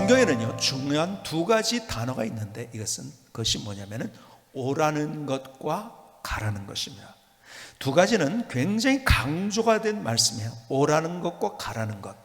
성경에는요 중요한 두 가지 단어가 있는데 그것이 뭐냐면은 오라는 것과 가라는 것입니다. 두 가지는 굉장히 강조가 된 말씀이에요. 오라는 것과 가라는 것.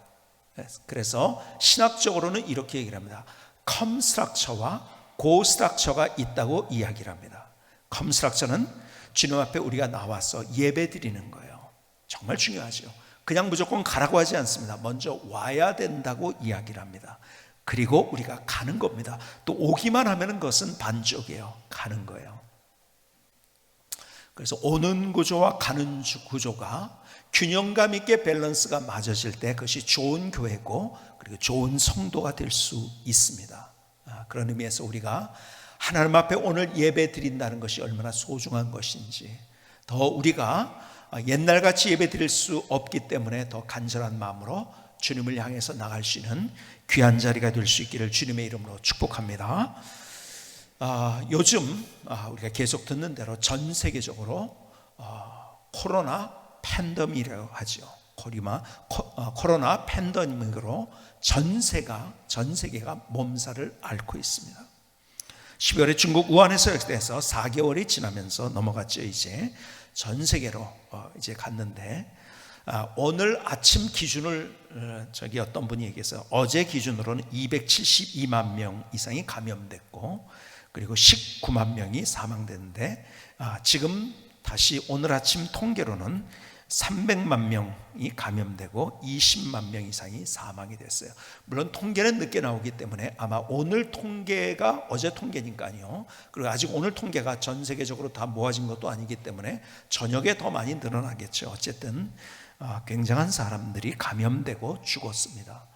그래서 신학적으로는 이렇게 얘기를 합니다. come structure와 go structure가 있다고 이야기를 합니다. come structure는 주님 앞에 우리가 나와서 예배 드리는 거예요. 정말 중요하죠. 그냥 무조건 가라고 하지 않습니다. 먼저 와야 된다고 이야기를 합니다. 그리고 우리가 가는 겁니다. 또 오기만 하면 그것은 반쪽이에요. 가는 거예요. 그래서 오는 구조와 가는 구조가 균형감 있게 밸런스가 맞아질 때 그것이 좋은 교회고 그리고 좋은 성도가 될 수 있습니다. 그런 의미에서 우리가 하나님 앞에 오늘 예배 드린다는 것이 얼마나 소중한 것인지, 더 우리가 옛날같이 예배 드릴 수 없기 때문에 더 간절한 마음으로 주님을 향해서 나갈 수 있는 귀한 자리가 될 수 있기를 주님의 이름으로 축복합니다. 요즘 우리가 계속 듣는 대로 전 세계적으로 코로나 팬데믹이라고 하죠. 코로나 팬데믹으로 전 세계가 몸살을 앓고 있습니다. 12월에 중국 우한에서 시작돼서 4개월이 지나면서 넘어갔죠. 이제 전 세계로 이제 갔는데, 오늘 아침 기준을 어떤 분이 얘기해서 어제 기준으로는 272만 명 이상이 감염됐고 그리고 19만 명이 사망됐는데, 지금 다시 오늘 아침 통계로는 300만 명이 감염되고 20만 명 이상이 사망이 됐어요. 물론 통계는 늦게 나오기 때문에 아마 오늘 통계가 어제 통계니까요. 그리고 아직 오늘 통계가 전 세계적으로 다 모아진 것도 아니기 때문에 저녁에 더 많이 늘어나겠죠. 어쨌든 굉장한 사람들이 감염되고 죽었습니다.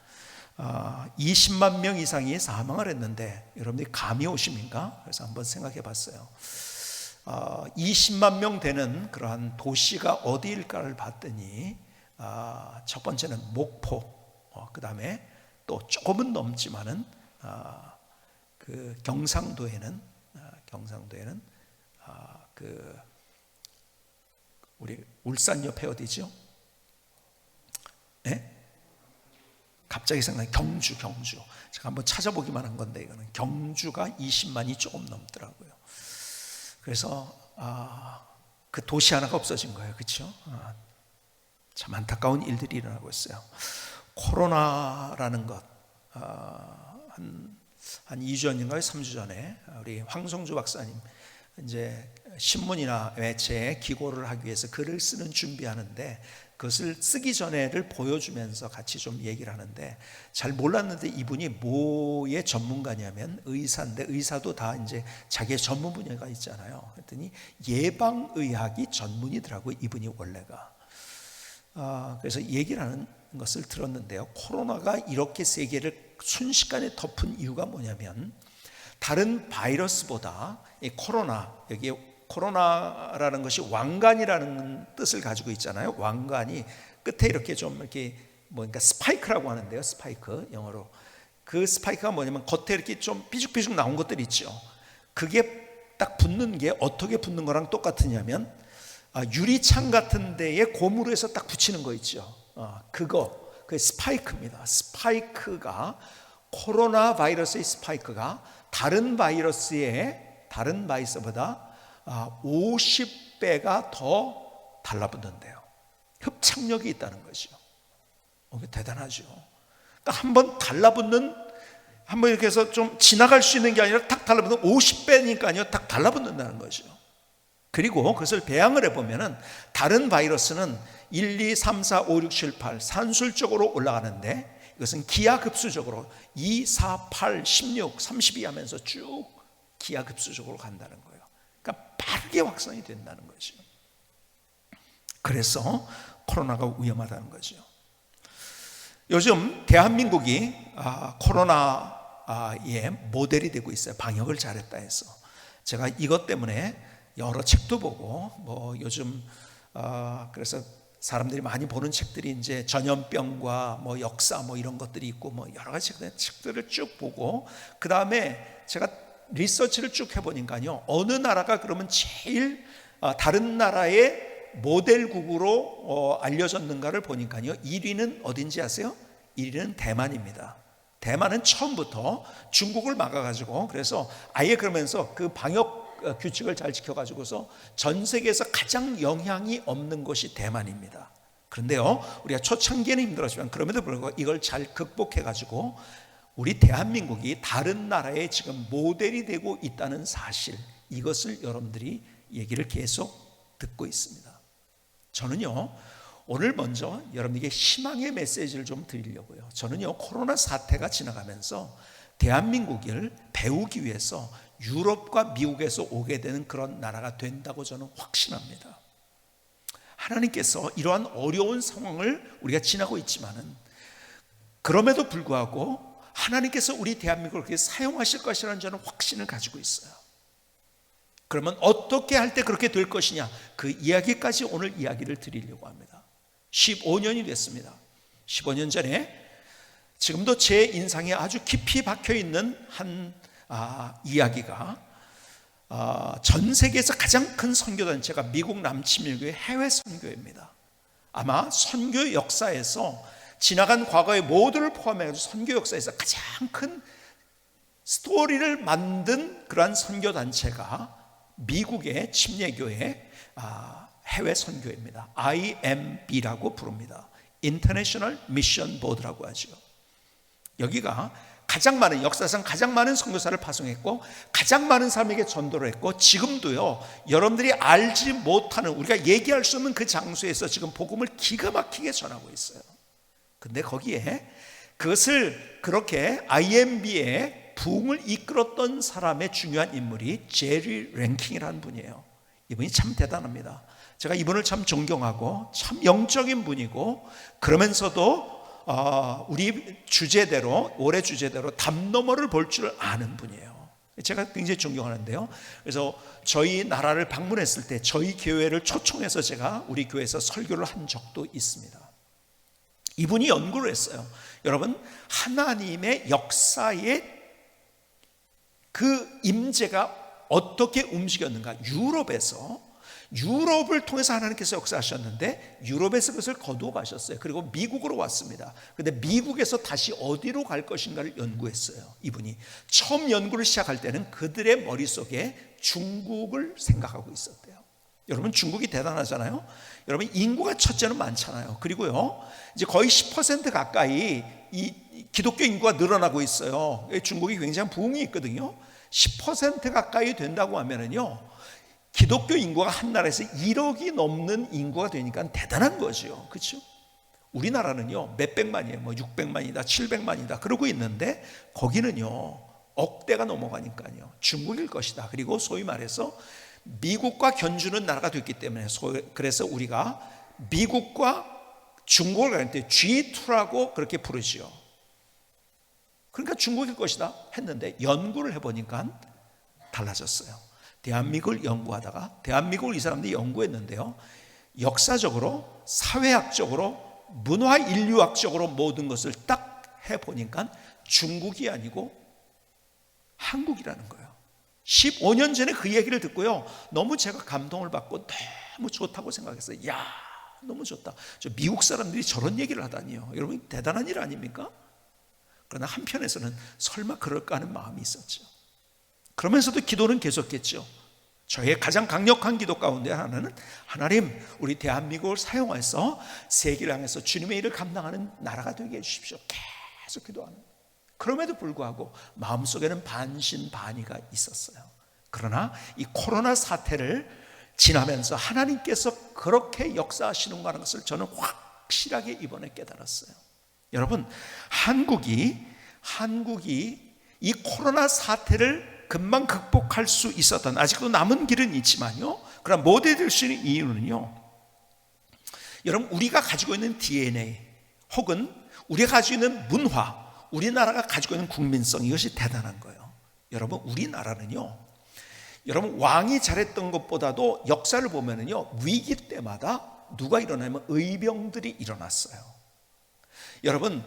20만 명 이상이 사망을 했는데 여러분들이 감이 오십니까? 그래서 한번 생각해 봤어요. 20만 명 되는 그러한 도시가 어디일까를 봤더니 첫 번째는 목포, 그 다음에 또 조금은 넘지만은 그 경상도에는 그 우리 울산 옆에 어디죠? 네? 갑자기 생각나요. 경주. 제가 한번 찾아보기만 한 건데 이거는 경주가 20만이 조금 넘더라고요. 그래서 그 도시 하나가 없어진 거예요. 그렇죠? 참 안타까운 일들이 일어나고 있어요. 코로나라는 것, 한 2주 전인가요? 3주 전에 우리 황성주 박사님 이제 신문이나 매체에 기고를 하기 위해서 글을 쓰는 준비하는데, 그것을 쓰기 전에를 보여주면서 같이 좀 얘기를 하는데, 잘 몰랐는데 이분이 뭐의 전문가냐면 의사인데, 의사도 다 이제 자기의 전문 분야가 있잖아요. 그랬더니 예방의학이 전문이더라고요, 이분이 원래가. 그래서 얘기를 하는 것을 들었는데요, 코로나가 이렇게 세계를 순식간에 덮은 이유가 뭐냐면, 다른 바이러스보다 이 코로나, 여기에 코로나라는 것이 왕관이라는 뜻을 가지고 있잖아요. 왕관이 끝에 이렇게 좀 이렇게 뭔가 스파이크라고 하는데요. 스파이크 영어로. 그 스파이크가 뭐냐면 겉에 이렇게 좀 삐죽삐죽 나온 것들 있죠. 그게 딱 붙는 게 어떻게 붙는 거랑 똑같으냐면 유리창 같은 데에 고무로 해서 딱 붙이는 거 있죠. 그게 스파이크입니다. 스파이크가, 코로나 바이러스의 스파이크가 다른 바이러스보다 50배가 더 달라붙는데요. 흡착력이 있다는 것이죠. 대단하죠. 그러니까 한번 달라붙는, 한번 이렇게 해서 좀 지나갈 수 있는 게 아니라 탁 달라붙는 50배니까요. 탁 달라붙는다는 것이죠. 그리고 그것을 배양을 해보면은 다른 바이러스는 1, 2, 3, 4, 5, 6, 7, 8 산술적으로 올라가는데, 이것은 기하급수적으로 2, 4, 8, 16, 32 하면서 쭉 기하급수적으로 간다는 거예요. 그러니까 빠르게 확산이 된다는 거죠. 그래서 코로나가 위험하다는 거죠. 요즘 대한민국이 코로나의 모델이 되고 있어요. 방역을 잘했다 해서. 제가 이것 때문에 여러 책도 보고 요즘 그래서 사람들이 많이 보는 책들이 이제 전염병과 역사 이런 것들이 있고 여러 가지 책들을 쭉 보고, 그 다음에 제가 리서치를 쭉 해보니까요, 어느 나라가 그러면 제일 다른 나라의 모델국으로 알려졌는가를 보니까요, 1위는 어딘지 아세요? 1위는 대만입니다. 대만은 처음부터 중국을 막아가지고, 그래서 아예 그러면서 그 방역 규칙을 잘 지켜가지고서 전 세계에서 가장 영향이 없는 곳이 대만입니다. 그런데요, 우리가 초창기에는 힘들었지만 그럼에도 불구하고 이걸 잘 극복해가지고 우리 대한민국이 다른 나라에 지금 모델이 되고 있다는 사실, 이것을 여러분들이 얘기를 계속 듣고 있습니다. 저는요, 오늘 먼저 여러분에게 희망의 메시지를 좀 드리려고요. 저는요, 코로나 사태가 지나가면서 대한민국을 배우기 위해서 유럽과 미국에서 오게 되는 그런 나라가 된다고 저는 확신합니다. 하나님께서 이러한 어려운 상황을 우리가 지나고 있지만은, 그럼에도 불구하고 하나님께서 우리 대한민국을 그렇게 사용하실 것이라는 저는 확신을 가지고 있어요. 그러면 어떻게 할 때 그렇게 될 것이냐, 그 이야기까지 오늘 이야기를 드리려고 합니다. 15년이 됐습니다. 15년 전에 지금도 제 인상에 아주 깊이 박혀있는 한 이야기가, 전 세계에서 가장 큰 선교단체가 미국 남침일교회 해외 선교회입니다. 아마 선교 역사에서 지나간 과거의 모두를 포함해서 선교 역사에서 가장 큰 스토리를 만든 그러한 선교단체가 미국의 침례교회 해외 선교회입니다. IMB라고 부릅니다. International Mission Board라고 하죠. 여기가 가장 많은, 역사상 가장 많은 선교사를 파송했고 가장 많은 사람에게 전도를 했고, 지금도요, 여러분들이 알지 못하는, 우리가 얘기할 수 없는 그 장소에서 지금 복음을 기가 막히게 전하고 있어요. 근데 거기에 그것을 그렇게 IMB의 부흥을 이끌었던 사람의 중요한 인물이 제리 랭킹이라는 분이에요. 이분이 참 대단합니다. 제가 이분을 참 존경하고 참 영적인 분이고, 그러면서도 우리 주제대로, 올해 주제대로 담 너머를 볼 줄 아는 분이에요. 제가 굉장히 존경하는데요, 그래서 저희 나라를 방문했을 때 저희 교회를 초청해서 제가 우리 교회에서 설교를 한 적도 있습니다. 이분이 연구를 했어요. 여러분, 하나님의 역사의 그 임재가 어떻게 움직였는가. 유럽을 통해서 하나님께서 역사하셨는데 유럽에서 그것을 거두어 가셨어요. 그리고 미국으로 왔습니다. 그런데 미국에서 다시 어디로 갈 것인가를 연구했어요. 이분이 처음 연구를 시작할 때는 그들의 머릿속에 중국을 생각하고 있었대요. 여러분, 중국이 대단하잖아요. 여러분, 인구가 첫째는 많잖아요. 그리고요, 이제 거의 10% 가까이 이 기독교 인구가 늘어나고 있어요. 중국이 굉장히 부흥이 있거든요. 10% 가까이 된다고 하면은요, 기독교 인구가 한 나라에서 1억이 넘는 인구가 되니까 대단한 거죠. 그렇죠? 우리나라는요, 몇백만이에요. 뭐 600만이다, 700만이다 그러고 있는데, 거기는요, 억대가 넘어가니까요, 중국일 것이다. 그리고 소위 말해서 미국과 견주는 나라가 됐기 때문에, 그래서 우리가 미국과 중국을 갈 때 G2라고 그렇게 부르지요. 그러니까 중국일 것이다 했는데 연구를 해보니까 달라졌어요. 대한민국을 연구하다가, 대한민국을 이 사람들이 연구했는데요, 역사적으로, 사회학적으로, 문화 인류학적으로 모든 것을 딱 해보니까 중국이 아니고 한국이라는 거예요. 15년 전에 그 얘기를 듣고요, 너무 제가 감동을 받고 너무 좋다고 생각했어요. 야, 너무 좋다. 저 미국 사람들이 저런 얘기를 하다니요. 여러분, 대단한 일 아닙니까? 그러나 한편에서는 설마 그럴까 하는 마음이 있었죠. 그러면서도 기도는 계속했죠. 저의 가장 강력한 기도 가운데 하나는, 하나님, 우리 대한민국을 사용해서 세계를 향해서 주님의 일을 감당하는 나라가 되게 해주십시오. 계속 기도하는. 그럼에도 불구하고 마음속에는 반신반의가 있었어요. 그러나 이 코로나 사태를 지나면서 하나님께서 그렇게 역사하시는 거라는 것을 저는 확실하게 이번에 깨달았어요. 여러분, 한국이 이 코로나 사태를 금방 극복할 수 있었던, 아직도 남은 길은 있지만요, 그러나 모델이 될 수 있는 이유는요, 여러분, 우리가 가지고 있는 DNA 혹은 우리가 가지고 있는 문화, 우리나라가 가지고 있는 국민성, 이것이 대단한 거예요. 여러분, 우리나라는요, 여러분, 왕이 잘했던 것보다도 역사를 보면은요, 위기 때마다 누가 일어나면 의병들이 일어났어요. 여러분,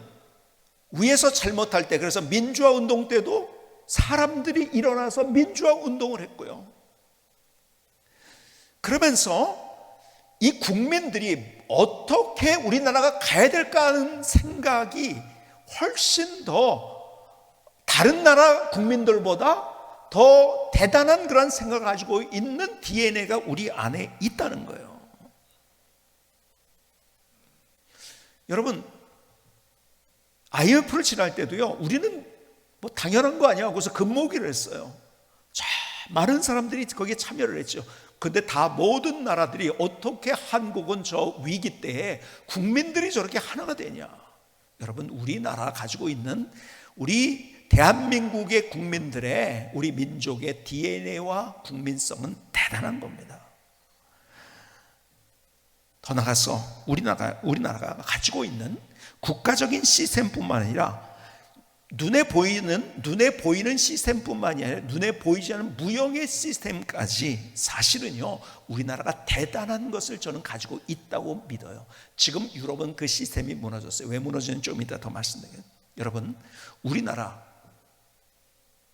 위에서 잘못할 때, 그래서 민주화 운동 때도 사람들이 일어나서 민주화 운동을 했고요. 그러면서 이 국민들이 어떻게 우리나라가 가야 될까 하는 생각이 훨씬 더 다른 나라 국민들보다 더 대단한 그런 생각을 가지고 있는 DNA가 우리 안에 있다는 거예요. 여러분, IMF를 지날 때도요, 우리는 뭐 당연한 거 아니야 하고서 금모기를 했어요. 자, 많은 사람들이 거기에 참여를 했죠. 근데 다 모든 나라들이 어떻게 한국은 저 위기 때에 국민들이 저렇게 하나가 되냐. 여러분, 우리나라 가지고 있는 우리 대한민국의 국민들의, 우리 민족의 DNA와 국민성은 대단한 겁니다. 더 나아가서 우리나라가 가지고 있는 국가적인 시스템뿐만 아니라 눈에 보이는 시스템뿐만이 아니라 눈에 보이지 않는 무형의 시스템까지 사실은요, 우리나라가 대단한 것을 저는 가지고 있다고 믿어요. 지금 유럽은 그 시스템이 무너졌어요. 왜 무너지는지 좀 이따 더 말씀드릴게요. 여러분, 우리나라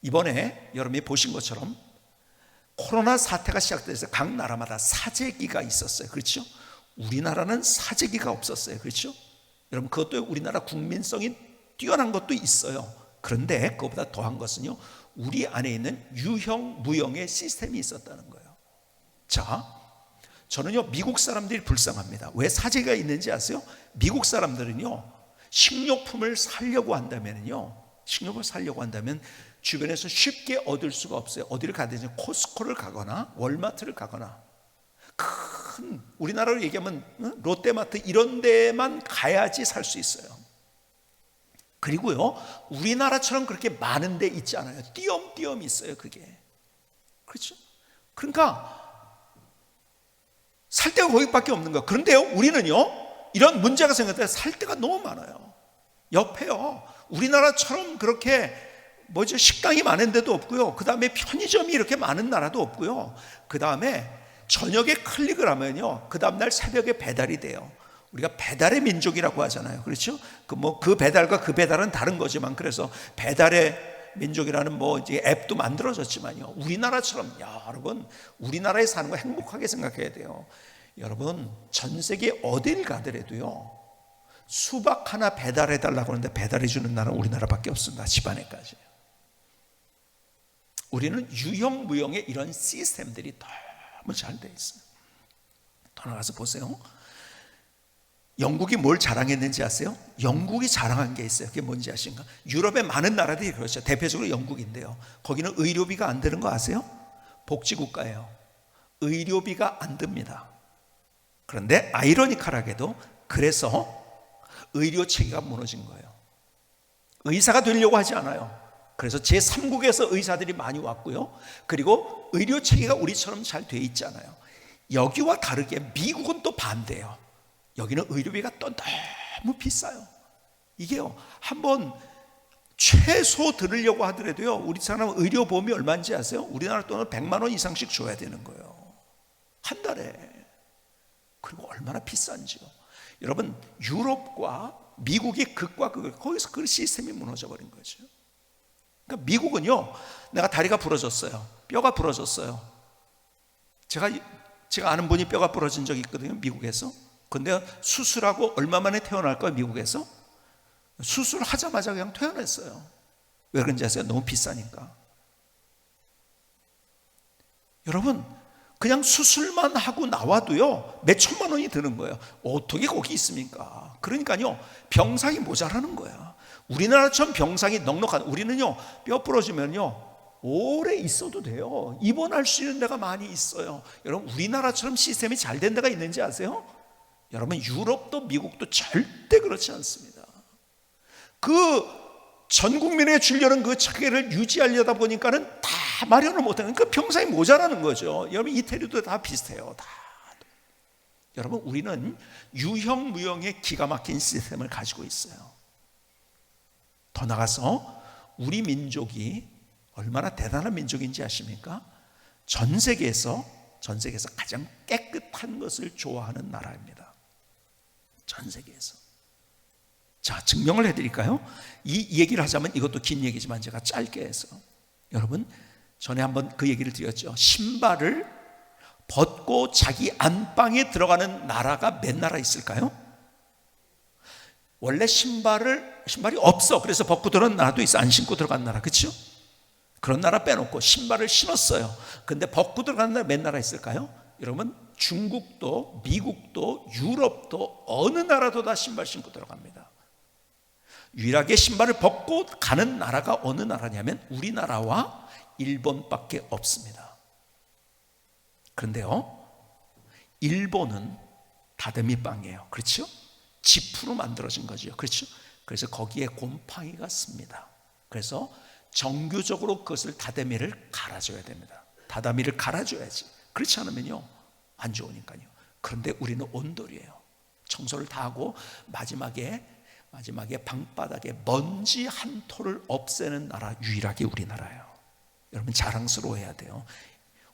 이번에 여러분이 보신 것처럼 코로나 사태가 시작돼서 각 나라마다 사재기가 있었어요. 그렇죠? 우리나라는 사재기가 없었어요. 그렇죠? 여러분, 그것도 우리나라 국민성이 뛰어난 것도 있어요. 그런데 그것보다 더한 것은요, 우리 안에 있는 유형, 무형의 시스템이 있었다는 거예요. 자, 저는요, 미국 사람들이 불쌍합니다. 왜 사재기가 있는지 아세요? 미국 사람들은요, 식료품을 사려고 한다면 주변에서 쉽게 얻을 수가 없어요. 어디를 가야 되지? 코스코를 가거나 월마트를 가거나, 큰 우리나라로 얘기하면 롯데마트 이런 데만 가야지 살 수 있어요. 그리고요, 우리나라처럼 그렇게 많은 데 있지 않아요. 띄엄띄엄 있어요, 그게. 그렇죠? 그러니까 살 데가 거기밖에 없는 거예요. 그런데요, 우리는요, 이런 문제가 생겼을 때 살 데가 너무 많아요. 옆에요, 우리나라처럼 그렇게 식당이 많은 데도 없고요. 그 다음에 편의점이 이렇게 많은 나라도 없고요. 그 다음에 저녁에 클릭을 하면요, 그 다음날 새벽에 배달이 돼요. 우리가 배달의 민족이라고 하잖아요. 그렇죠? 그 배달과 그 배달은 다른 거지만, 그래서 배달의 민족이라는 이제 앱도 만들어졌지만요, 우리나라처럼, 여러분, 우리나라에 사는 거 행복하게 생각해야 돼요. 여러분, 전 세계 어딜 가더라도요, 수박 하나 배달해 달라고 하는데 배달해 주는 나라는 우리나라밖에 없습니다. 집안에까지. 우리는 유형 무형의 이런 시스템들이 너무 잘 돼 있어요. 더 나가서 보세요. 영국이 뭘 자랑했는지 아세요? 영국이 자랑한 게 있어요. 그게 뭔지 아십니까? 유럽의 많은 나라들이 그렇죠. 대표적으로 영국인데요, 거기는 의료비가 안 드는 거 아세요? 복지국가예요. 의료비가 안 듭니다. 그런데 아이러니컬하게도 그래서 의료 체계가 무너진 거예요. 의사가 되려고 하지 않아요. 그래서 제3국에서 의사들이 많이 왔고요, 그리고 의료 체계가 우리처럼 잘 돼 있잖아요. 여기와 다르게 미국은 또 반대예요. 여기는 의료비가 또 너무 비싸요. 이게요, 한번 최소 들으려고 하더라도요, 우리 사람은 의료보험이 얼마인지 아세요? 우리나라 돈은 100만 원 이상씩 줘야 되는 거예요, 한 달에. 그리고 얼마나 비싼지요. 여러분, 유럽과 미국의 극과 극, 거기서 그 시스템이 무너져 버린 거죠. 그러니까 미국은요, 내가 다리가 부러졌어요, 뼈가 부러졌어요. 제가 아는 분이 뼈가 부러진 적이 있거든요, 미국에서. 근데 수술하고 얼마 만에 퇴원할까요? 미국에서 수술하자마자 그냥 퇴원했어요. 왜 그런지 아세요? 너무 비싸니까. 여러분, 그냥 수술만 하고 나와도요, 몇 천만 원이 드는 거예요. 어떻게 거기 있습니까? 그러니까요, 병상이 모자라는 거야. 우리나라처럼 병상이 넉넉한, 우리는요, 뼈 부러지면요 오래 있어도 돼요. 입원할 수 있는 데가 많이 있어요. 여러분, 우리나라처럼 시스템이 잘 된 데가 있는지 아세요? 여러분, 유럽도 미국도 절대 그렇지 않습니다. 전 국민에게 주려는 그 체계를 유지하려다 보니까는 다 마련을 못하는, 그 병상이 모자라는 거죠. 여러분, 이태리도 다 비슷해요. 다. 여러분, 우리는 유형 무형의 기가 막힌 시스템을 가지고 있어요. 더 나가서 우리 민족이 얼마나 대단한 민족인지 아십니까? 전 세계에서 가장 깨끗한 것을 좋아하는 나라입니다. 전 세계에서. 자, 증명을 해드릴까요? 이 얘기를 하자면 이것도 긴 얘기지만 제가 짧게 해서, 여러분, 전에 한번 그 얘기를 드렸죠. 신발을 벗고 자기 안방에 들어가는 나라가 몇 나라 있을까요? 원래 신발이 없어. 그래서 벗고 들어간 나라도 있어. 안 신고 들어간 나라, 그렇죠? 그런 나라 빼놓고 신발을 신었어요. 근데 벗고 들어간 나라 몇 나라 있을까요? 여러분, 중국도 미국도 유럽도 어느 나라도 다 신발 신고 들어갑니다. 유일하게 신발을 벗고 가는 나라가 어느 나라냐면 우리나라와 일본밖에 없습니다. 그런데요, 일본은 다듬이 빵이에요. 그렇죠? 지프로 만들어진 거죠. 그렇죠? 그래서 거기에 곰팡이가 씁니다. 그래서 정규적으로 그것을 다듬이를 갈아줘야 됩니다. 다듬이를 갈아줘야지. 그렇지 않으면요, 안 좋으니까요. 그런데 우리는 온돌이에요. 청소를 다 하고 마지막에 방바닥에 먼지 한 톨을 없애는 나라 유일하게 우리나라예요. 여러분, 자랑스러워해야 돼요.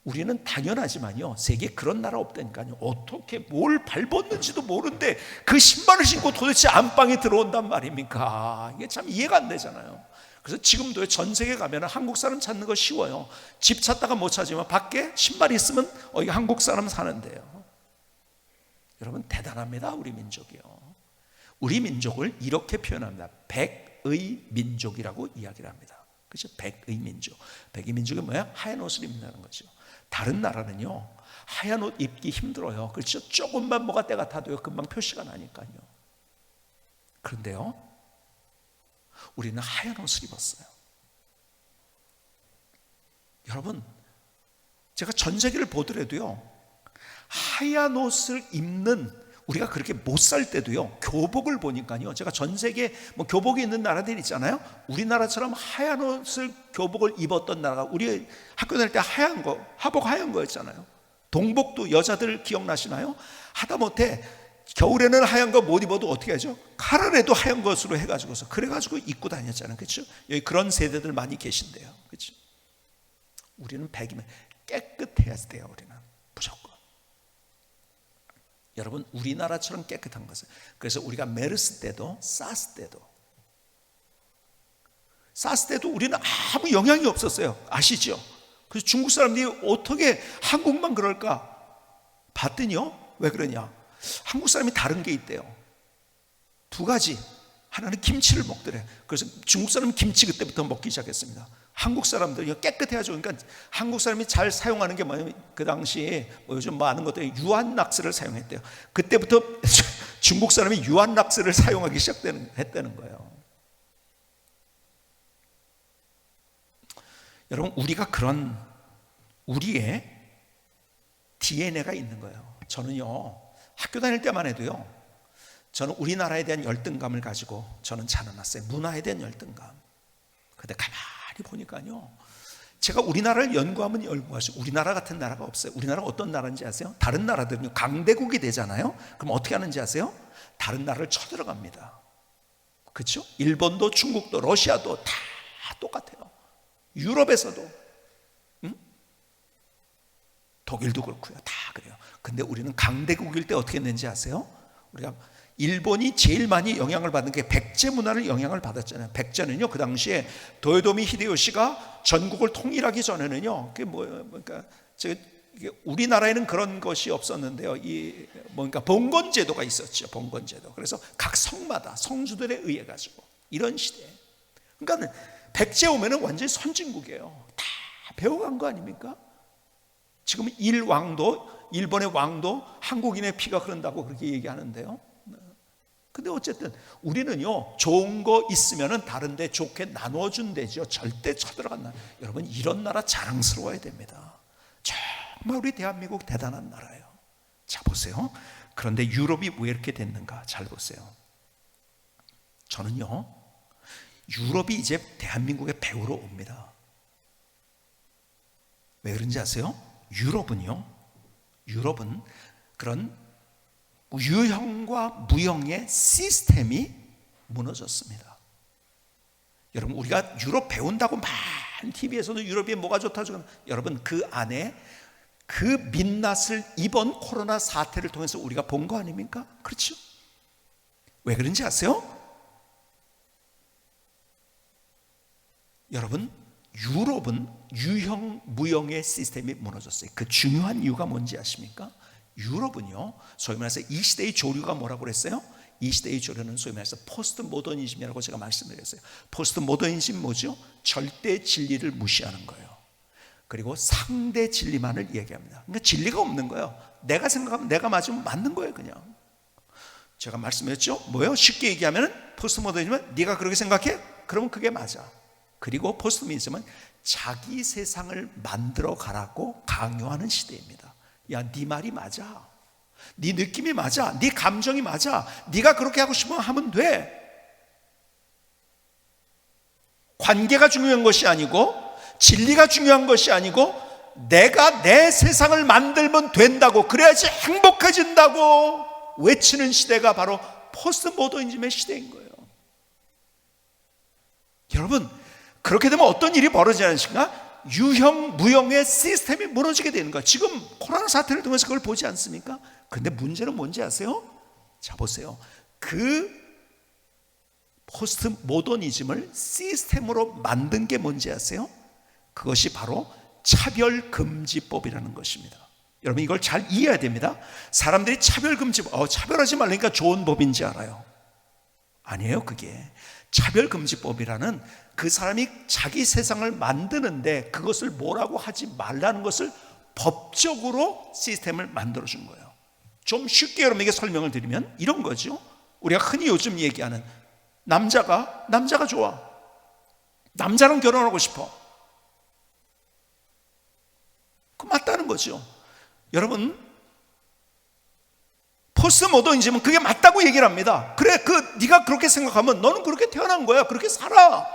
우리는 당연하지만요, 세계에 그런 나라 없다니까요. 어떻게 뭘 밟았는지도 모르는데 그 신발을 신고 도대체 안방에 들어온단 말입니까? 이게 참 이해가 안 되잖아요. 그래서 지금도 전 세계 가면 한국 사람 찾는 거 쉬워요. 집 찾다가 못 찾으면 밖에 신발이 있으면 이게 한국 사람 사는데요. 여러분, 대단합니다. 우리 민족이요. 우리 민족을 이렇게 표현합니다. 백의 민족이라고 이야기를 합니다. 그렇죠? 백의 민족. 백의 민족이 뭐야? 하얀 옷을 입는다는 거죠. 다른 나라는요, 하얀 옷 입기 힘들어요. 그렇죠? 조금만 뭐가 때가 타도요, 금방 표시가 나니까요. 그런데요, 우리는 하얀 옷을 입었어요. 여러분, 제가 전 세계를 보더라도요, 하얀 옷을 입는, 우리가 그렇게 못 살 때도요, 교복을 보니까요, 제가 전 세계 교복이 있는 나라들 있잖아요. 우리나라처럼 하얀 옷을 교복을 입었던 나라가, 우리 학교 다닐 때 하얀 거, 하복 하얀 거였잖아요. 동복도 여자들 기억나시나요? 하다못해 겨울에는 하얀 거 못 입어도 어떻게 하죠? 가을에도 하얀 것으로 해가지고서 그래가지고 입고 다녔잖아요. 그렇죠? 여기 그런 세대들 많이 계신데요. 그렇죠? 우리는 백이면 깨끗해야 돼요. 우리는 무조건. 여러분, 우리나라처럼 깨끗한 것은, 그래서 우리가 메르스 때도 사스 때도 우리는 아무 영향이 없었어요. 아시죠? 그래서 중국 사람들이 어떻게 한국만 그럴까 봤더니요, 왜 그러냐, 한국 사람이 다른 게 있대요. 두 가지. 하나는 김치를 먹더래. 그래서 중국 사람은 김치 그때부터 먹기 시작했습니다. 한국 사람들이 깨끗해야죠. 그러니까 한국 사람이 잘 사용하는 게 뭐냐면, 그 당시에 요즘 많은 것들이 유한락스를 사용했대요. 그때부터 중국 사람이 유한락스를 사용하기 시작했다는 거예요. 여러분, 우리가 그런 우리의 DNA가 있는 거예요. 저는요, 학교 다닐 때만 해도요, 저는 우리나라에 대한 열등감을 가지고 저는 자라났어요. 문화에 대한 열등감. 근데 가만히 보니까요, 제가 우리나라를 연구하면 연구할수록 우리나라 같은 나라가 없어요. 우리나라가 어떤 나라인지 아세요? 다른 나라들은 강대국이 되잖아요. 그럼 어떻게 하는지 아세요? 다른 나라를 쳐들어갑니다. 그렇죠? 일본도 중국도 러시아도 다 똑같아요. 유럽에서도, 독일도 그렇고요. 다 그래요. 근데 우리는 강대국일 때 어떻게 했는지 아세요? 우리가 일본이 제일 많이 영향을 받은 게 백제 문화를 영향을 받았잖아요. 백제는요, 그 당시에 도요토미 히데요시가 전국을 통일하기 전에는요, 그게 그러니까 우리나라에는 그런 것이 없었는데요. 봉건제도가 있었죠. 봉건제도. 그래서 각 성마다 성주들에 의해 가지고 이런 시대. 그러니까 백제 오면은 완전히 선진국이에요. 다 배워간 거 아닙니까? 지금 일본의 왕도 한국인의 피가 흐른다고 그렇게 얘기하는데요. 근데 어쨌든 우리는요, 좋은 거 있으면은 다른 데 좋게 나눠준대죠. 절대 쳐들어간 나라. 여러분, 이런 나라 자랑스러워야 됩니다. 정말 우리 대한민국 대단한 나라예요. 자, 보세요. 그런데 유럽이 왜 이렇게 됐는가? 잘 보세요. 저는요, 유럽이 이제 대한민국에 배우러 옵니다. 왜 그런지 아세요? 유럽은 그런 유형과 무형의 시스템이 무너졌습니다. 여러분, 우리가 유럽 배운다고 많은 TV에서도 유럽이 뭐가 좋다고, 여러분, 그 안에 그 민낯을 이번 코로나 사태를 통해서 우리가 본 거 아닙니까? 그렇죠? 왜 그런지 아세요? 여러분, 유럽은 유형 무형의 시스템이 무너졌어요. 그 중요한 이유가 뭔지 아십니까? 유럽은요, 소위 말해서 이 시대의 조류가 뭐라고 그랬어요? 이 시대의 주류는 소위 말해서 포스트 모더니즘이라고 제가 말씀드렸어요. 포스트 모더니즘 뭐죠? 절대 진리를 무시하는 거예요. 그리고 상대 진리만을 얘기합니다. 그러니까 진리가 없는 거예요. 내가 생각하면 내가 맞으면 맞는 거예요. 그냥 제가 말씀했죠. 뭐예요? 쉽게 얘기하면 포스트 모더니즘은 네가 그렇게 생각해? 그러면 그게 맞아. 그리고 포스트 모더니즘은 자기 세상을 만들어 가라고 강요하는 시대입니다. 야, 네 말이 맞아, 네 느낌이 맞아, 네 감정이 맞아, 네가 그렇게 하고 싶으면 하면 돼. 관계가 중요한 것이 아니고 진리가 중요한 것이 아니고 내가 내 세상을 만들면 된다고, 그래야지 행복해진다고 외치는 시대가 바로 포스트 모더니즘의 시대인 거예요. 여러분, 그렇게 되면 어떤 일이 벌어지는 것인가? 유형 무형의 시스템이 무너지게 되는 거예요. 지금 코로나 사태를 통해서 그걸 보지 않습니까? 근데 문제는 뭔지 아세요? 자, 보세요. 그 포스트 모더니즘을 시스템으로 만든 게 뭔지 아세요? 그것이 바로 차별금지법이라는 것입니다. 여러분, 이걸 잘 이해해야 됩니다. 사람들이 차별금지법, 차별하지 말라니까 좋은 법인지 알아요. 아니에요. 그게 차별금지법이라는, 그 사람이 자기 세상을 만드는데 그것을 뭐라고 하지 말라는 것을 법적으로 시스템을 만들어준 거예요. 좀 쉽게 여러분에게 설명을 드리면 이런 거죠. 우리가 흔히 요즘 얘기하는 남자가 좋아, 남자랑 결혼하고 싶어, 그 맞다는 거죠. 여러분, 포스트 모더니즘은 그게 맞다고 얘기를 합니다. 그래, 네가 그렇게 생각하면 너는 그렇게 태어난 거야, 그렇게 살아,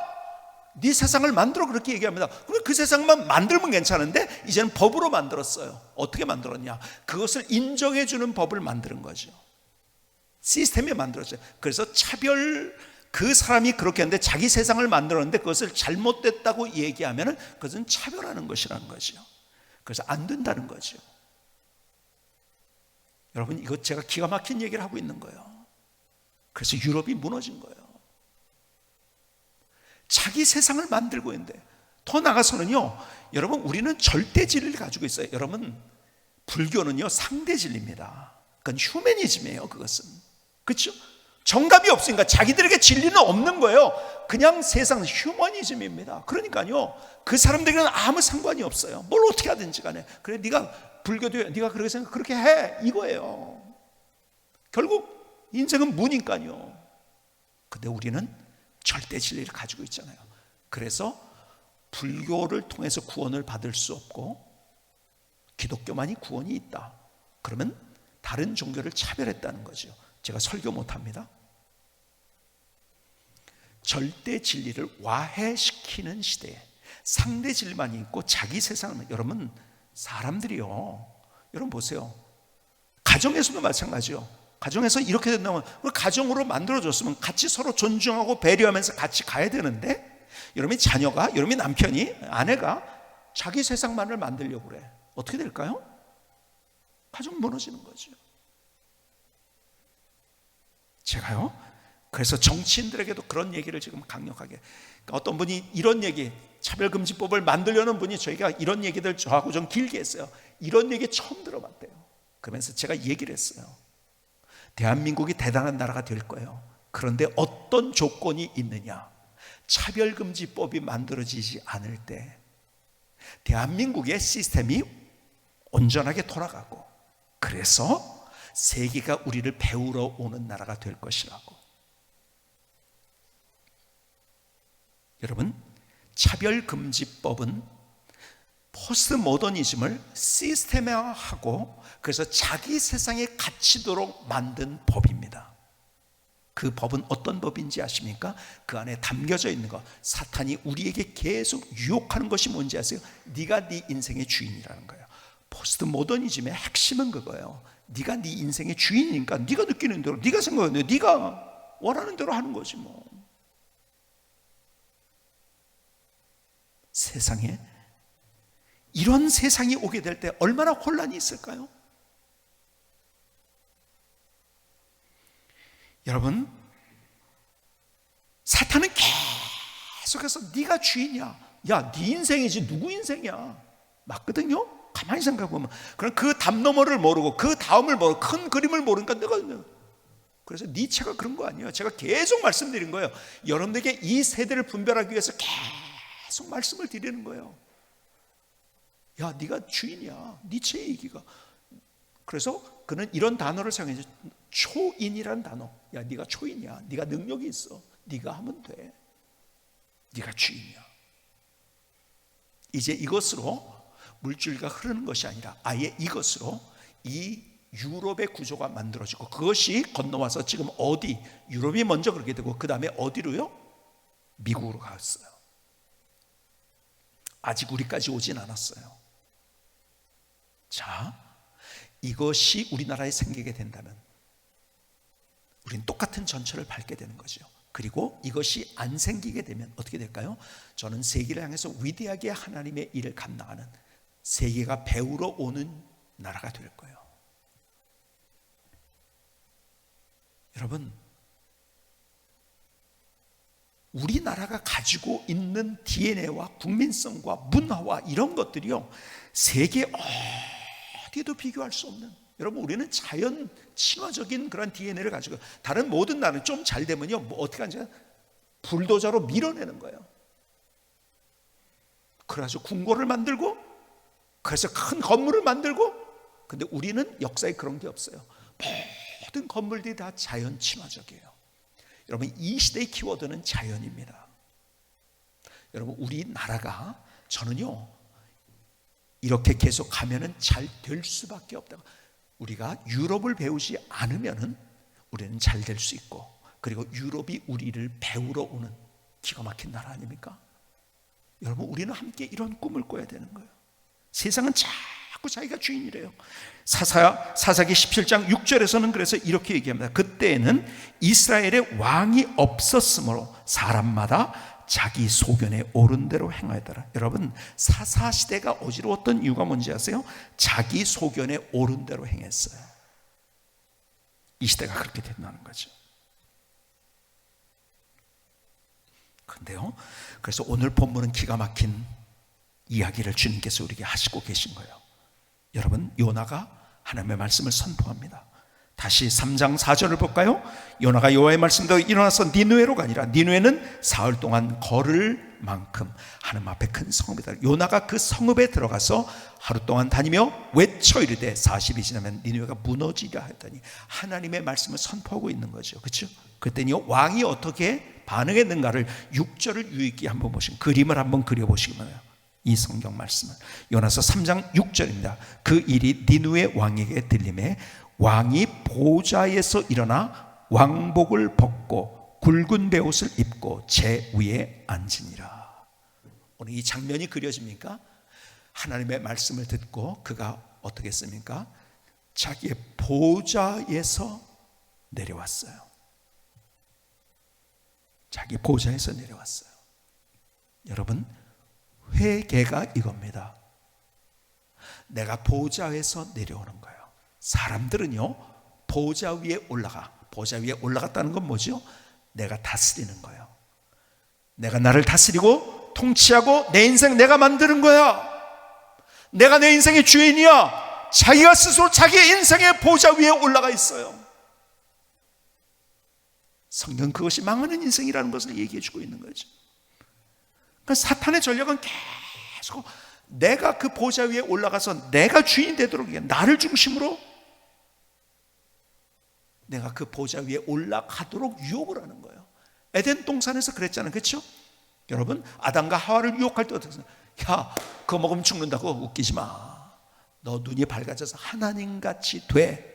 네 세상을 만들어, 그렇게 얘기합니다. 그럼 그 세상만 만들면 괜찮은데 이제는 법으로 만들었어요. 어떻게 만들었냐? 그것을 인정해주는 법을 만드는 거죠. 시스템이 만들었어요. 그래서 그 사람이 그렇게 했는데 자기 세상을 만들었는데 그것을 잘못됐다고 얘기하면 그것은 차별하는 것이라는 거죠. 그래서 안 된다는 거죠. 여러분, 이거 제가 기가 막힌 얘기를 하고 있는 거예요. 그래서 유럽이 무너진 거예요. 자기 세상을 만들고 있는데, 더 나가서는요, 여러분, 우리는 절대 진리를 가지고 있어요. 여러분, 불교는요 상대 진리입니다. 그건 휴머니즘이에요. 그것은, 그렇죠? 정답이 없으니까 자기들에게 진리는 없는 거예요. 그냥 세상 휴머니즘입니다. 그러니까요, 그 사람들에게는 아무 상관이 없어요. 뭘 어떻게 하든지 간에. 그래, 네가 불교도 네가 그렇게 생각, 그렇게 해, 이거예요. 결국 인생은 무니까요. 근데 우리는 절대 진리를 가지고 있잖아요. 그래서 불교를 통해서 구원을 받을 수 없고 기독교만이 구원이 있다. 그러면 다른 종교를 차별했다는 거죠. 제가 설교 못합니다. 절대 진리를 와해시키는 시대에 상대 진리만 있고 자기 세상은, 여러분, 사람들이요, 여러분 보세요. 가정에서도 마찬가지요. 가정에서 이렇게 된다면, 가정으로 만들어줬으면 같이 서로 존중하고 배려하면서 같이 가야 되는데, 여러분이 자녀가, 여러분이 남편이, 아내가 자기 세상만을 만들려고 그래. 어떻게 될까요? 가정 무너지는 거죠. 제가요, 그래서 정치인들에게도 그런 얘기를 지금 강력하게, 어떤 분이 이런 얘기, 차별금지법을 만들려는 분이 저희가 이런 얘기들 저하고 좀 길게 했어요. 이런 얘기 처음 들어봤대요. 그러면서 제가 얘기를 했어요. 대한민국이 대단한 나라가 될 거예요. 그런데 어떤 조건이 있느냐? 차별금지법이 만들어지지 않을 때 대한민국의 시스템이 온전하게 돌아가고, 그래서 세계가 우리를 배우러 오는 나라가 될 것이라고. 여러분, 차별금지법은 포스트 모더니즘을 시스템화하고 그래서 자기 세상에 갇히도록 만든 법입니다. 그 법은 어떤 법인지 아십니까? 그 안에 담겨져 있는 것, 사탄이 우리에게 계속 유혹하는 것이 뭔지 아세요? 네가 네 인생의 주인이라는 거예요. 포스트 모더니즘의 핵심은 그거예요. 네가 네 인생의 주인이니까 네가 느끼는 대로, 네가 생각하는 대로, 네가 원하는 대로 하는 거지 뭐. 세상에 이런 세상이 오게 될 때 얼마나 혼란이 있을까요? 여러분, 사탄은 계속해서 네가 주인이야, 야, 네 인생이지 누구 인생이야, 맞거든요. 가만히 생각해보면. 그럼 그 담 너머를 모르고 그 다음을 모르고 큰 그림을 모르니까 내가 그래서 니체가 그런 거 아니에요. 제가 계속 말씀드린 거예요. 여러분들에게 이 세대를 분별하기 위해서 계속 말씀을 드리는 거예요. 야, 네가 주인이야. 니체의 얘기가. 그래서 그는 이런 단어를 사용해서 초인이라는 단어. 야, 네가 초인이야. 네가 능력이 있어. 네가 하면 돼. 네가 주인이야. 이제 이것으로 물줄기가 흐르는 것이 아니라 아예 이것으로 이 유럽의 구조가 만들어지고, 그것이 건너와서 지금 어디, 유럽이 먼저 그렇게 되고 그 다음에 어디로요? 미국으로 갔어요. 아직 우리까지 오진 않았어요. 자, 이것이 우리나라에 생기게 된다면 우린 똑같은 전철을 밟게 되는 거죠. 그리고 이것이 안 생기게 되면 어떻게 될까요? 저는 세계를 향해서 위대하게 하나님의 일을 감당하는, 세계가 배우러 오는 나라가 될 거예요. 여러분, 우리나라가 가지고 있는 DNA와 국민성과 문화와 이런 것들이요, 세계 어디에도 비교할 수 없는, 여러분, 우리는 자연 친화적인 그런 DNA를 가지고, 다른 모든 나라는 좀 잘 되면요, 뭐 어떻게 하는지 불도저로 밀어내는 거예요. 그래서 궁궐을 만들고, 그래서 큰 건물을 만들고, 근데 우리는 역사에 그런 게 없어요. 모든 건물들이 다 자연 친화적이에요. 여러분, 이 시대의 키워드는 자연입니다. 여러분, 우리나라가, 저는요, 이렇게 계속 가면은 잘 될 수밖에 없다. 우리가 유럽을 배우지 않으면은 우리는 잘 될 수 있고, 그리고 유럽이 우리를 배우러 오는 기가 막힌 나라 아닙니까? 여러분, 우리는 함께 이런 꿈을 꿔야 되는 거예요. 세상은 자꾸 자기가 주인이래요. 사사기 17장 6절에서는 그래서 이렇게 얘기합니다. 그때에는 이스라엘에 왕이 없었으므로 사람마다 자기 소견에 옳은 대로 행하였더라. 여러분, 사사시대가 어지러웠던 이유가 뭔지 아세요? 자기 소견에 옳은 대로 행했어요. 이 시대가 그렇게 된다는 거죠. 근데요, 그래서 오늘 본문은 기가 막힌 이야기를 주님께서 우리에게 하시고 계신 거예요. 여러분, 요나가 하나님의 말씀을 선포합니다. 다시 3장 4절을 볼까요? 요나가 여호와의 말씀대로 일어나서 니느웨로 가니라. 니느웨는 사흘 동안 걸을 만큼 하나님 앞에 큰 성읍이다. 요나가 그 성읍에 들어가서 하루 동안 다니며 외쳐 이르되 40이 지나면 니느웨가 무너지리라 했더니, 하나님의 말씀을 선포하고 있는 거죠. 그렇죠? 그랬더니 왕이 어떻게 반응했는가를 6절을 유익히 한번 보시면, 그림을 한번 그려보시기 바랍니다. 이 성경 말씀은 요나서 3장 6절입니다. 그 일이 니느웨 왕에게 들림에 왕이 보좌에서 일어나 왕복을 벗고 굵은 베옷을 입고 제 위에 앉으니라. 오늘 이 장면이 그려집니까? 하나님의 말씀을 듣고 그가 어떻게 했습니까? 자기의 보좌에서 내려왔어요. 자기 보좌에서 내려왔어요. 여러분, 회개가 이겁니다. 내가 보좌에서 내려오는 거예요. 사람들은요, 보좌 위에 올라가. 보좌 위에 올라갔다는 건 뭐죠? 내가 다스리는 거예요. 내가 나를 다스리고 통치하고 내 인생 내가 만드는 거야. 내가 내 인생의 주인이야. 자기가 스스로 자기의 인생의 보좌 위에 올라가 있어요. 성경은 그것이 망하는 인생이라는 것을 얘기해 주고 있는 거죠. 그러니까 사탄의 전략은 계속 내가 그 보좌 위에 올라가서 내가 주인 되도록, 나를 중심으로 내가 그 보좌 위에 올라가도록 유혹을 하는 거예요. 에덴 동산에서 그랬잖아요. 그렇죠? 여러분, 아담과 하와를 유혹할 때 어떻게 했어요? 야, 그거 먹으면 죽는다고. 웃기지 마. 너 눈이 밝아져서 하나님같이 돼.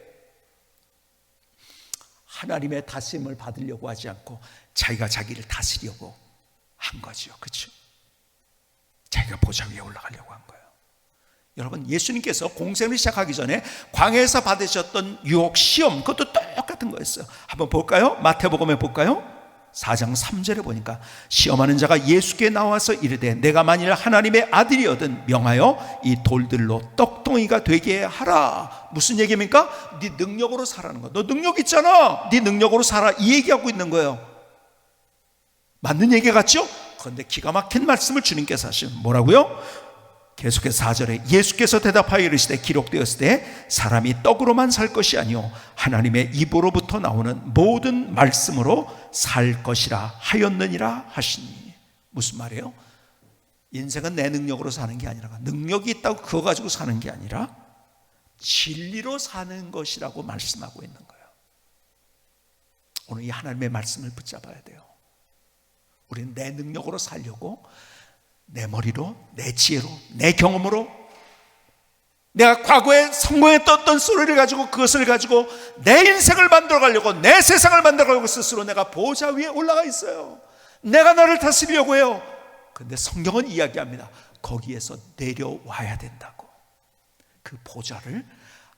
하나님의 다스림을 받으려고 하지 않고 자기가 자기를 다스리려고 한 거죠. 그렇죠? 자기가 보좌 위에 올라가려고 한 거예요. 여러분, 예수님께서 공생을 시작하기 전에 광야에서 받으셨던 유혹, 시험, 그것도 똑같은 거였어요. 한번 볼까요? 마태복음에 볼까요? 4장 3절에 보니까 시험하는 자가 예수께 나와서 이르되 내가 만일 하나님의 아들이거든 명하여 이 돌들로 떡덩이가 되게 하라. 무슨 얘기입니까? 네 능력으로 살라는 거야. 너 능력 있잖아. 네 능력으로 살아. 이 얘기하고 있는 거예요. 맞는 얘기 같죠? 그런데 기가 막힌 말씀을 주님께서 하시는, 뭐라고요? 계속해서 4절에 예수께서 대답하여 이르시되 기록되었을 때 사람이 떡으로만 살 것이 아니요 하나님의 입으로부터 나오는 모든 말씀으로 살 것이라 하였느니라 하시니. 무슨 말이에요? 인생은 내 능력으로 사는 게 아니라, 능력이 있다고 그거 가지고 사는 게 아니라 진리로 사는 것이라고 말씀하고 있는 거예요. 오늘 이 하나님의 말씀을 붙잡아야 돼요. 우리는 내 능력으로 살려고 내 머리로, 내 지혜로, 내 경험으로, 내가 과거에 성공했던 어떤 소리를 가지고 그것을 가지고 내 인생을 만들어 가려고, 내 세상을 만들어 가려고 스스로 내가 보좌 위에 올라가 있어요. 내가 나를 다스리려고 해요. 그런데 성경은 이야기합니다. 거기에서 내려와야 된다고. 그 보좌를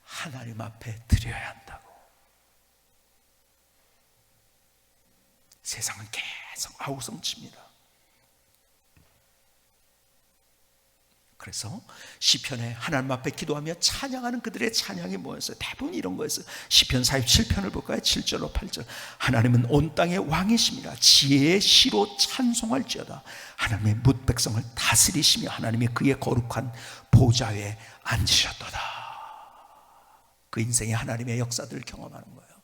하나님 앞에 드려야 한다고. 세상은 계속 아우성칩니다. 그래서 시편에 하나님 앞에 기도하며 찬양하는 그들의 찬양이 뭐였어요? 대부분 이런 거였어요. 시편 47편을 볼까요? 7절로 8절. 하나님은 온 땅의 왕이십니다. 지혜의 시로 찬송할지어다. 하나님의 뭇 백성을 다스리시며 하나님이 그의 거룩한 보좌에 앉으셨도다. 그 인생의 하나님의 역사들을 경험하는 거예요.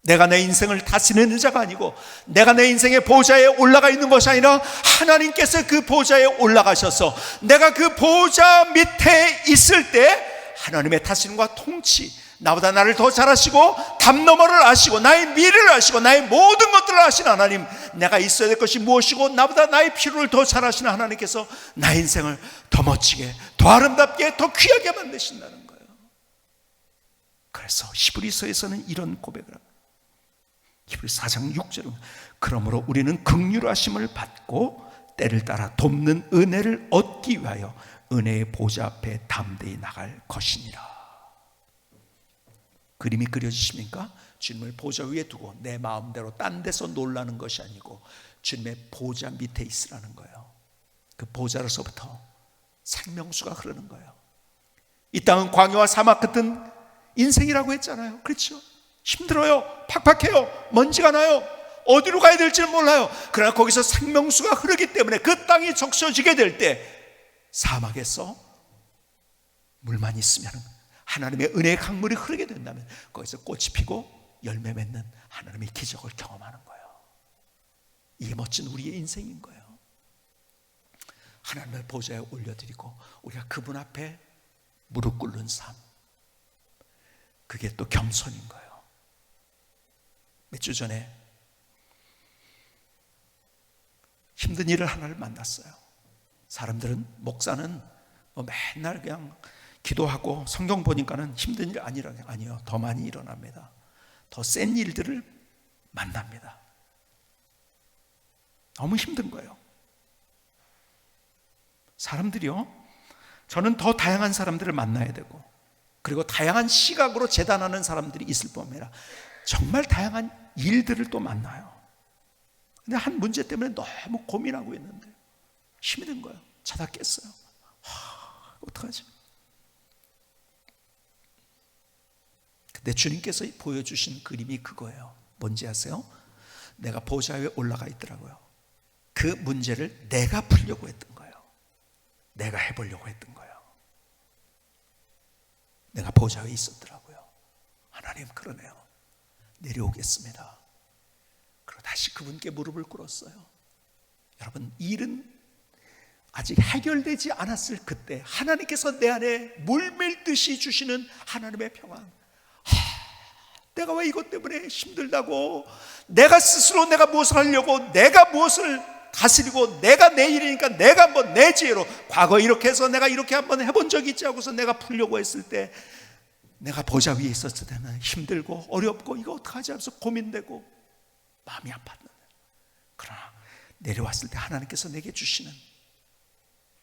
내가 내 인생을 다스리는 자가 아니고 내가 내 인생의 보좌에 올라가 있는 것이 아니라 하나님께서 그 보좌에 올라가셔서 내가 그 보좌 밑에 있을 때 하나님의 다스림과 통치, 나보다 나를 더 잘 아시고 담 너머를 아시고 나의 미래를 아시고 나의 모든 것들을 아시는 하나님, 내가 있어야 될 것이 무엇이고 나보다 나의 필요를 더 잘 아시는 하나님께서 나의 인생을 더 멋지게, 더 아름답게, 더 귀하게 만드신다는 거예요. 그래서 히브리서에서는 이런 고백을 합니다. 히브리서 4장 6절은 그러므로 우리는 긍휼하심을 받고 때를 따라 돕는 은혜를 얻기 위하여 은혜의 보좌 앞에 담대히 나갈 것이니라. 그림이 그려지십니까? 주님을 보좌 위에 두고 내 마음대로 딴 데서 놀라는 것이 아니고 주님의 보좌 밑에 있으라는 거예요. 그 보좌로서부터 생명수가 흐르는 거예요. 이 땅은 광야와 사막 같은 인생이라고 했잖아요. 그렇죠? 힘들어요. 팍팍해요. 먼지가 나요. 어디로 가야 될지는 몰라요. 그러나 거기서 생명수가 흐르기 때문에 그 땅이 적셔지게 될 때 사막에서 물만 있으면, 하나님의 은혜의 강물이 흐르게 된다면 거기서 꽃이 피고 열매 맺는 하나님의 기적을 경험하는 거예요. 이게 멋진 우리의 인생인 거예요. 하나님을 보좌에 올려드리고 우리가 그분 앞에 무릎 꿇는 삶, 그게 또 겸손인 거예요. 몇 주 전에 힘든 일을 하나를 만났어요. 사람들은 목사는 뭐 맨날 그냥 기도하고 성경 보니까는 힘든 일 아니요, 더 많이 일어납니다. 더 센 일들을 만납니다. 너무 힘든 거예요. 사람들이요, 저는 더 다양한 사람들을 만나야 되고 그리고 다양한 시각으로 재단하는 사람들이 있을 겁니다. 정말 다양한 일들을 또 만나요. 근데 한 문제 때문에 너무 고민하고 있는데 힘이 든 거예요. 자다 깼어요. 어떡하지? 근데 주님께서 보여주신 그림이 그거예요. 뭔지 아세요? 내가 보좌 위에 올라가 있더라고요. 그 문제를 내가 풀려고 했던 거예요. 내가 해보려고 했던 거예요. 내가 보좌 위에 있었더라고요. 하나님 그러네요. 내려오겠습니다. 그리고 다시 그분께 무릎을 꿇었어요. 여러분, 일은 아직 해결되지 않았을 그때 하나님께서 내 안에 물밀듯이 주시는 하나님의 평안. 내가 왜 이것 때문에 힘들다고, 내가 스스로 내가 무엇을 하려고, 내가 무엇을 다스리고, 내가 내 일이니까 내가 한번 내 지혜로 과거 이렇게 해서 내가 이렇게 한번 해본 적이 있지 하고서 내가 풀려고 했을 때, 내가 보좌 위에 있었을 때는 힘들고 어렵고 이거 어떡하지 하면서 고민되고 마음이 아팠는데, 그러나 내려왔을 때 하나님께서 내게 주시는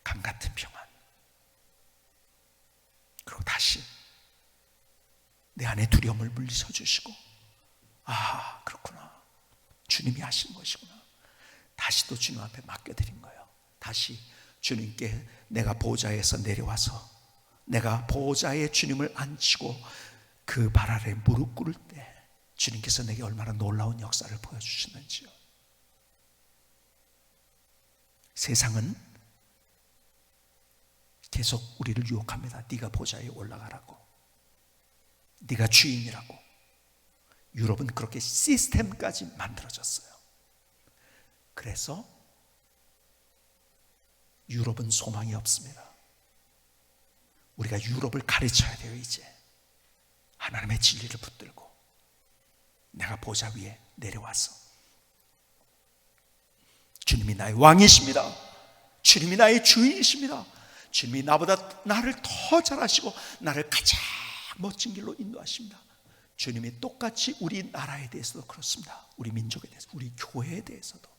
강같은 평안, 그리고 다시 내 안에 두려움을 물리쳐 주시고, 아 그렇구나, 주님이 하신 것이구나, 다시 또 주님 앞에 맡겨드린 거예요. 다시 주님께 내가 보좌에서 내려와서 내가 보좌에 주님을 앉히고 그 발 아래 무릎 꿇을 때 주님께서 내게 얼마나 놀라운 역사를 보여주시는지요. 세상은 계속 우리를 유혹합니다. 네가 보좌에 올라가라고, 네가 주인이라고. 유럽은 그렇게 시스템까지 만들어졌어요. 그래서 유럽은 소망이 없습니다. 우리가 유럽을 가르쳐야 돼요. 이제 하나님의 진리를 붙들고 내가 보좌 위에 내려와서 주님이 나의 왕이십니다. 주님이 나의 주인이십니다. 주님이 나를 더 잘 아시고 나를 가장 멋진 길로 인도하십니다. 주님이 똑같이 우리 나라에 대해서도 그렇습니다. 우리 민족에 대해서, 우리 교회에 대해서도.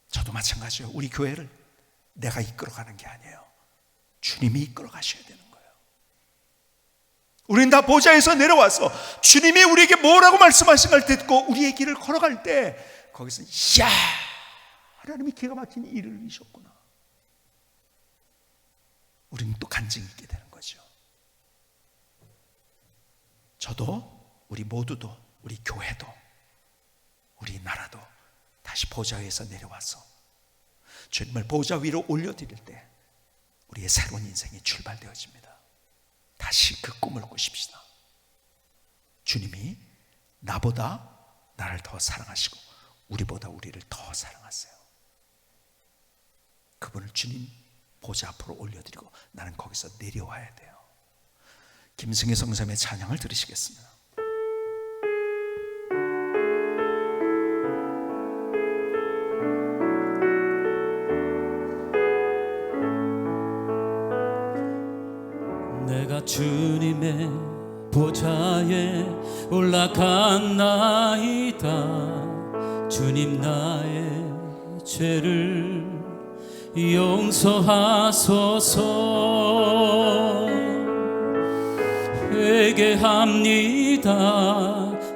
저도 마찬가지예요. 우리 교회를 내가 이끌어가는 게 아니에요. 주님이 이끌어 가셔야 되는 거예요. 우리는 다 보좌에서 내려와서 주님이 우리에게 뭐라고 말씀하신 걸 듣고 우리의 길을 걸어갈 때 거기서 이야, 하나님이 기가 막힌 일을 이루셨구나. 우리는 또 간증이 있게 되는 거죠. 저도, 우리 모두도, 우리 교회도, 우리 나라도 다시 보좌 위에서 내려와서 주님을 보좌 위로 올려드릴 때 우리의 새로운 인생이 출발되어집니다. 다시 그 꿈을 꾸십시다. 주님이 나보다 나를 더 사랑하시고 우리보다 우리를 더 사랑하세요. 그분을 주님 보좌 앞으로 올려드리고 나는 거기서 내려와야 돼요. 김승희 성삼의 찬양을 들으시겠습니다. 내가 주님의 보좌에 올라갔나이다. 주님 나의 죄를 용서하소서. 회개합니다.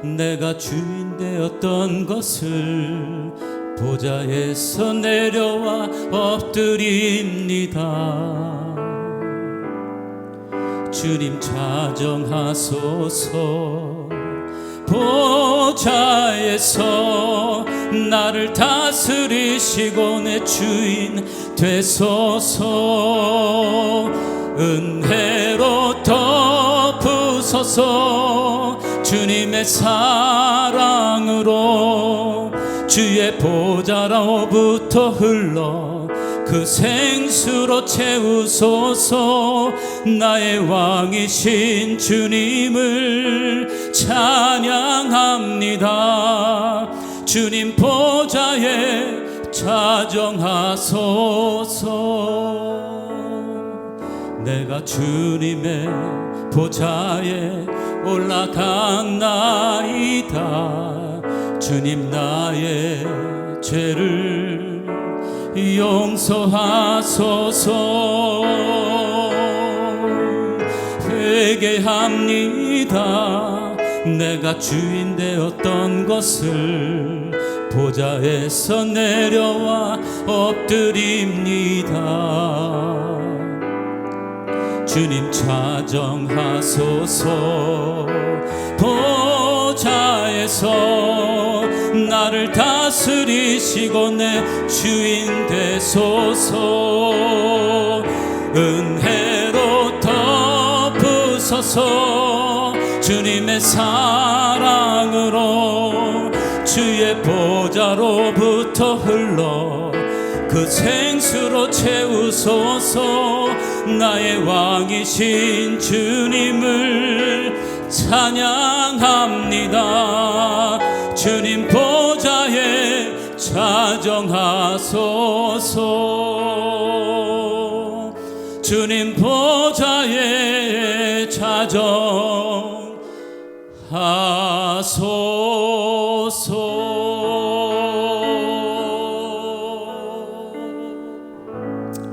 내가 주인 되었던 것을 보좌에서 내려와 엎드립니다. 주님 자정하소서. 보좌에서 나를 다스리시고 내 주인 되소서. 은혜로 덮으소서. 주님의 사랑으로 주의 보좌로부터 흘러 그 생수로 채우소서. 나의 왕이신 주님을 찬양합니다. 주님 보좌에 자정하소서. 내가 주님의 보좌에 올라갔나이다. 주님 나의 죄를 용서하소서. 회개합니다. 내가 주인 되었던 것을 보좌에서 내려와 엎드립니다. 주님 자정하소서. 보좌에서 나를 다스리시고 내 주인 되소서. 은혜로 덮으소서. 주님의 사랑으로 주의 보좌로부터 흘러 그 생수로 채우소서. 나의 왕이신 주님을 찬양합니다. 주님 보좌에 자정하소서. 주님 보좌에 자정하소서.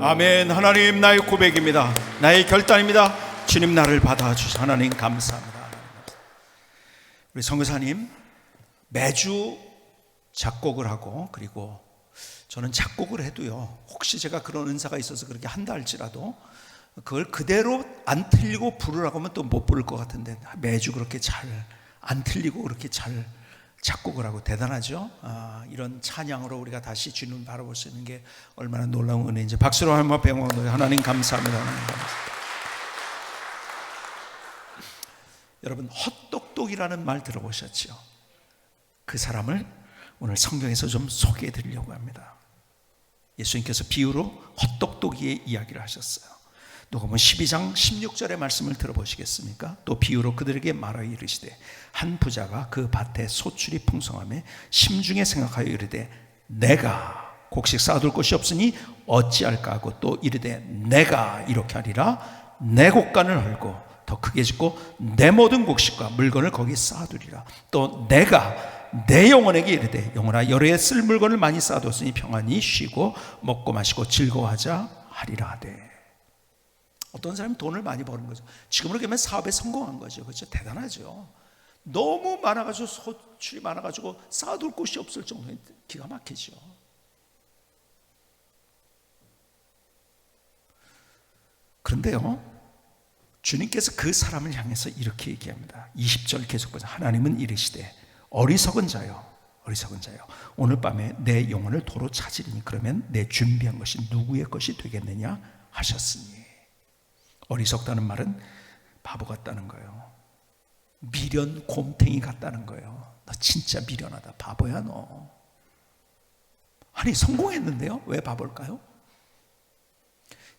아멘. 하나님, 나의 고백입니다. 나의 결단입니다. 주님 나를 받아주셔서 하나님 감사합니다. 우리 선교사님 매주 작곡을 하고, 그리고 저는 작곡을 해도요, 혹시 제가 그런 은사가 있어서 그렇게 한다 할지라도 그걸 그대로 안 틀리고 부르라고 하면 또 못 부를 것 같은데 매주 그렇게 잘 안 틀리고 그렇게 잘 작곡을 하고 대단하죠. 이런 찬양으로 우리가 다시 주님을 바라볼 수 있는 게 얼마나 놀라운 은혜인지 박수로 한번 배웅하는 노래 하나님 감사합니다. 하나님 감사합니다. 여러분 헛똑똑이라는 말 들어보셨죠? 그 사람을 오늘 성경에서 좀 소개해 드리려고 합니다. 예수님께서 비유로 헛똑똑이의 이야기를 하셨어요. 누가복음 12장 16절의 말씀을 들어보시겠습니까? 또 비유로 그들에게 말하여 이르시되 한 부자가 그 밭에 소출이 풍성하며 심중에 생각하여 이르되 내가 곡식 쌓아둘 곳이 없으니 어찌할까 하고 또 이르되 내가 이렇게 하리라 내 곡간을 헐고 더 크게 짓고 내 모든 곡식과 물건을 거기 쌓아두리라. 또 내가 내 영혼에게 이르되 영혼아 여러 해 쓸 물건을 많이 쌓아뒀으니 평안히 쉬고 먹고 마시고 즐거워하자 하리라 하되. 어떤 사람이 돈을 많이 버는 거죠. 지금으로 보면 사업에 성공한 거죠. 그렇죠? 대단하죠. 너무 많아가지고 소출이 많아가지고 쌓아둘 곳이 없을 정도에 기가 막히죠. 그런데요, 주님께서 그 사람을 향해서 이렇게 얘기합니다. 20절 계속 보자. 하나님은 이르시되 어리석은 자여 오늘 밤에 내 영혼을 도로 찾으리니 그러면 내 준비한 것이 누구의 것이 되겠느냐 하셨으니. 어리석다는 말은 바보 같다는 거예요. 미련 곰탱이 같다는 거예요. 너 진짜 미련하다. 바보야 너. 아니 성공했는데요, 왜 바볼까요?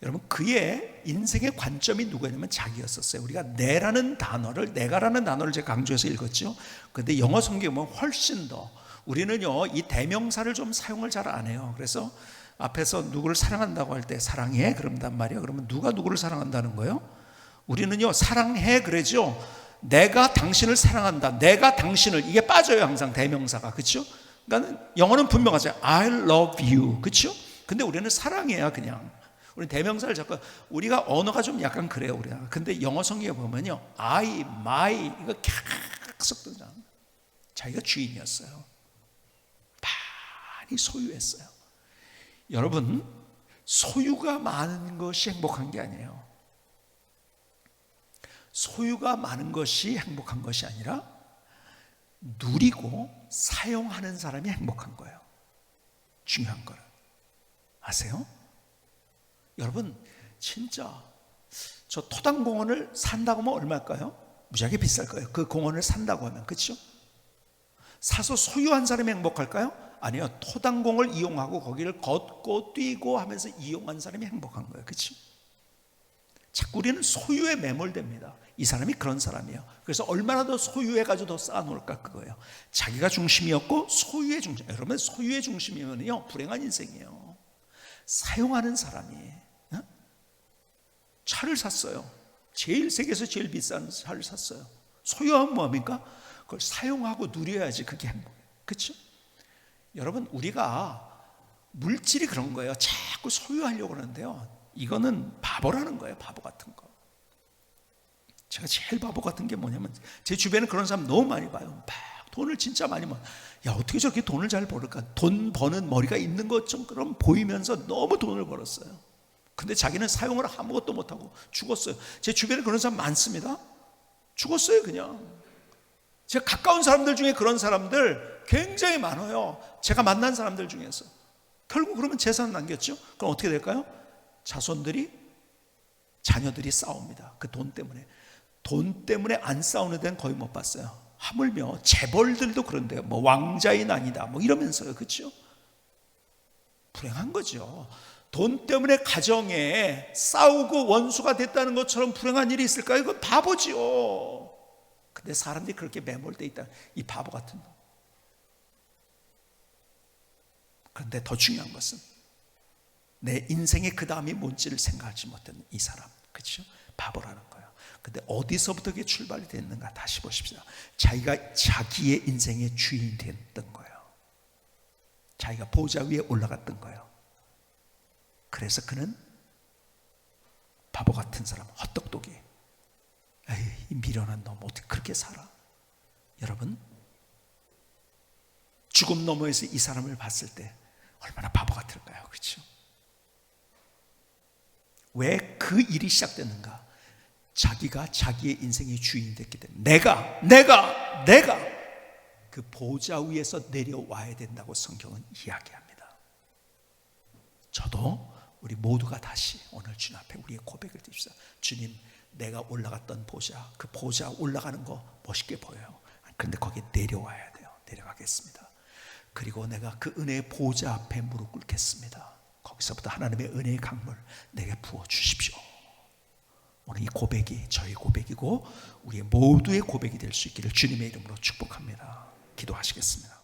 여러분 그의 인생의 관점이 누구였냐면 자기였었어요. 우리가 내가라는 단어를 제가 강조해서 읽었죠. 그런데 영어 성경에 보면 훨씬 더 우리는요 이 대명사를 좀 사용을 잘 안 해요. 그래서 앞에서 누구를 사랑한다고 할 때 사랑해 그런단 말이에요. 그러면 누가 누구를 사랑한다는 거예요? 우리는요 사랑해 그러죠. 내가 당신을 사랑한다, 내가 당신을, 이게 빠져요 항상 대명사가. 그렇죠? 그러니까 영어는 분명하죠. I love you. 그렇죠? 근데 우리는 사랑해야 그냥. 우리 대명사를 자꾸, 우리가 언어가 좀 약간 그래요 우리가. 근데 영어 성경에 보면요 I, my 이거 계속 등장. 자기가 주인이었어요. 많이 소유했어요. 여러분 소유가 많은 것이 행복한 게 아니에요. 소유가 많은 것이 행복한 것이 아니라 누리고 사용하는 사람이 행복한 거예요. 중요한 거는 아세요? 여러분 진짜 저 토당공원을 산다고 하면 얼마일까요? 무지하게 비쌀 거예요. 그 공원을 산다고 하면. 그렇죠? 사서 소유한 사람이 행복할까요? 아니요. 토당공을 이용하고 거기를 걷고 뛰고 하면서 이용한 사람이 행복한 거예요. 그렇죠? 자꾸 우리는 소유에 매몰됩니다. 이 사람이 그런 사람이에요. 그래서 얼마나 더 소유해가지고 더 쌓아놓을까 그거예요. 자기가 중심이었고 소유의 중심. 여러분 소유의 중심이면요 불행한 인생이에요. 사용하는 사람이 차를 샀어요. 세계에서 제일 비싼 차를 샀어요. 소유하면 뭐합니까? 그걸 사용하고 누려야지 그게 행복해요. 그렇죠? 여러분 우리가 물질이 그런 거예요. 자꾸 소유하려고 하는데요, 이거는 바보라는 거예요. 바보 같은 거. 제가 제일 바보 같은 게 뭐냐면 제 주변에 그런 사람 너무 많이 봐요. 막 돈을 진짜 많이 벌어. 야 어떻게 저렇게 돈을 잘 벌을까? 돈 버는 머리가 있는 것처럼 보이면서 너무 돈을 벌었어요. 근데 자기는 사용을 아무것도 못하고 죽었어요. 제 주변에 그런 사람 많습니다. 죽었어요 그냥. 제가 가까운 사람들 중에 그런 사람들 굉장히 많아요. 제가 만난 사람들 중에서. 결국 그러면 재산 남겼죠. 그럼 어떻게 될까요? 자녀들이 싸웁니다. 그 돈 때문에. 돈 때문에 안 싸우는 데는 거의 못 봤어요. 하물며 재벌들도 그런데요. 뭐 왕자의 난이다 뭐 이러면서요. 그렇죠? 불행한 거죠. 돈 때문에 가정에 싸우고 원수가 됐다는 것처럼 불행한 일이 있을까요? 이건 바보지요. 근데 사람들이 그렇게 매몰돼 있다. 이 바보 같은 놈. 그런데 더 중요한 것은 내 인생의 그 다음이 뭔지를 생각하지 못했는 이 사람. 그렇죠? 바보라는 거예요. 근데 어디서부터 그게 출발이 됐는가 다시 보십시오. 자기가 자기의 인생의 주인이 됐던 거예요. 자기가 보좌 위에 올라갔던 거예요. 그래서 그는 바보 같은 사람, 헛똑똑이. 에이, 이 미련한 놈 어떻게 그렇게 살아? 여러분 죽음 너머에서 이 사람을 봤을 때 얼마나 바보 같을까요? 그렇죠? 왜 그 일이 시작됐는가? 자기가 자기의 인생의 주인이 됐기 때문에 내가 그 보좌 위에서 내려와야 된다고 성경은 이야기합니다. 저도 우리 모두가 다시 오늘 주님 앞에 우리의 고백을 드립시다. 주님, 내가 올라갔던 보좌, 그 보좌 올라가는 거 멋있게 보여요. 그런데 거기에 내려와야 돼요. 내려가겠습니다. 그리고 내가 그 은혜의 보좌 앞에 무릎 꿇겠습니다. 거기서부터 하나님의 은혜의 강물 내게 부어주십시오. 오늘 이 고백이 저의 고백이고 우리의 모두의 고백이 될 수 있기를 주님의 이름으로 축복합니다. 기도하시겠습니다.